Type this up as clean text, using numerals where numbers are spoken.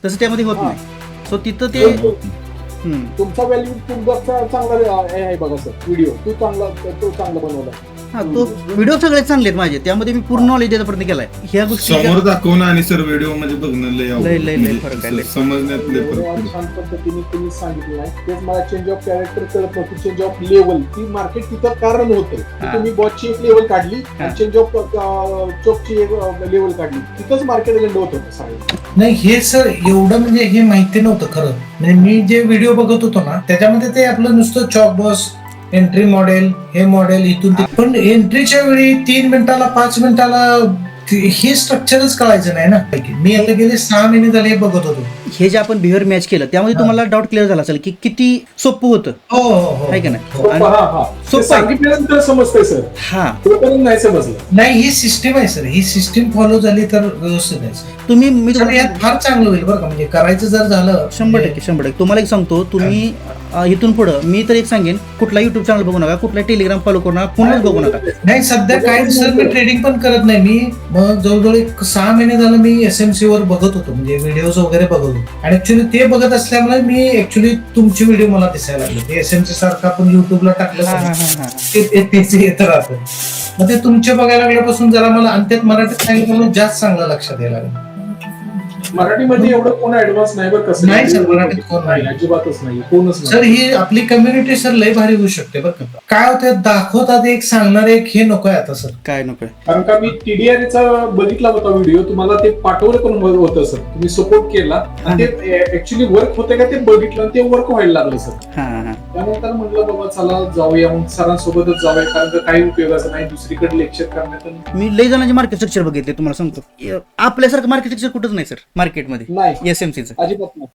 तसं त्यामध्ये होत नाही. सो तिथं ते तुमचा व्हॅल्यू तुमचा चांगला आहे बघा सर. व्हिडिओ तो चांगला बनवला. हा, तो व्हिडिओ सगळे चांगले आहेत माझे, त्यामध्ये मी पूर्ण नॉलेज द्यायचा प्रयत्न केलाय. ह्या गोष्टी समोर दाखवणं आणि सर व्हिडिओ मध्ये बघणं लय लय फरक आहे. समजण्यात लय फरक आहे. छान पद्धतीने तुम्ही सांगितलं आहे. तेच मला चेंज ऑफ कॅरेक्टर कळत नव्हती, चेंज ऑफ लेवल. ती मार्केट तिथं कारण होतं. तुम्ही बॉचची एक लेवल काढली आणि चेंज ऑफ चोकची एक लेवल काढली, तिथंच मार्केट गंड होत होतं सगळं. नाही हे सर एवढं म्हणजे हे माहिती नव्हतं खरं. म्हणजे मी जे व्हिडिओ बघत होतो ना त्याच्यामध्ये ते आपलं नुसतं चॉक बॉस, एंट्री मॉडेल, हे मॉडेल इथून ते, पण एंट्रीच्या वेळी 3 मिनिटाला 5 मिनिटाला हे स्ट्रक्चरच कळायचं नाही ना. मी आता गेले 6 महिने झाले हे बघत होतो. हे जे आपण बिहेवियर मॅच केलं त्यामध्ये तुम्हाला डाऊट क्लिअर झाला असेल की किती सोपं होतं, आहे का नाही? सोपं सांगितल्यानंतर समजतंय सर. हा, तोपर्यंत नाही समजलं. नाही ही सिस्टीम आहे सर. ही सिस्टीम फॉलो झाली तर व्यवस्थित आहे सर. मी तर यात फार चांगलं होईल बरं का. म्हणजे करायचं जर झालं 100% तुम्हाला एक सांगतो. तुम्ही इथून पुढं मी तर एक सांगेन, कुठला युट्यूब चॅनल बघू नका, कुठला टेलिग्राम फॉलो करू नका, पुन्हाच बघू नका. नाही सध्या काय सर मी ट्रेडिंग पण करत नाही. मी मग जवळजवळ 6 महिने झालं मी SMC वर बघत होतो, म्हणजे व्हिडिओज वगैरे बघत होतो. आणि ऍक्च्युली ते बघत असल्यामुळे मी ऍक्च्युली तुमची व्हिडिओ मला दिसायला लागले. ते SMC सारखं आपण युट्यूबला टाकलं तेच येत राहतं. मग ते तुमचे बघायला लागल्यापासून जरा मला अंत्यात मराठीत सांगितलं जास्त चांगलं लक्षात यायला लागलं. मराठीमध्ये एवढं कोण ऍडव्हान्स नाही बरं. कसं नाही सर मराठीत कोण नाही, अजिबातच नाही, कोणच सर. ही आपली कम्युनिटी सर लय भारी होऊ शकते बरं का. काय होतं दाखवतात एक, सांगणार एक, हे नकोय आता सर. काय नको. कारण का मी TDRचा बघितला होता व्हिडिओ, तुम्हाला ते पाठवलं पण होतं सर. तुम्ही सपोर्ट केला, ते ऍक्च्युली वर्क होते का ते बघितलं आणि ते वर्क व्हायला लागलं सर. त्यानंतर म्हटलं बाबा चला जाऊया, मग सरांसोबतच जाऊया, कारण का काही उपयोगाचं नाही दुसरीकडे लेक्चर करण्यात. मी लय जणांचे मार्केट स्ट्रक्चर बघितले, तुम्हाला सांगतो. आपल्यासारखं मार्केट स्ट्रक्चर कुठंच नाही सर मार्केटमध्ये नाही, SMCचं. अजिबात नाही.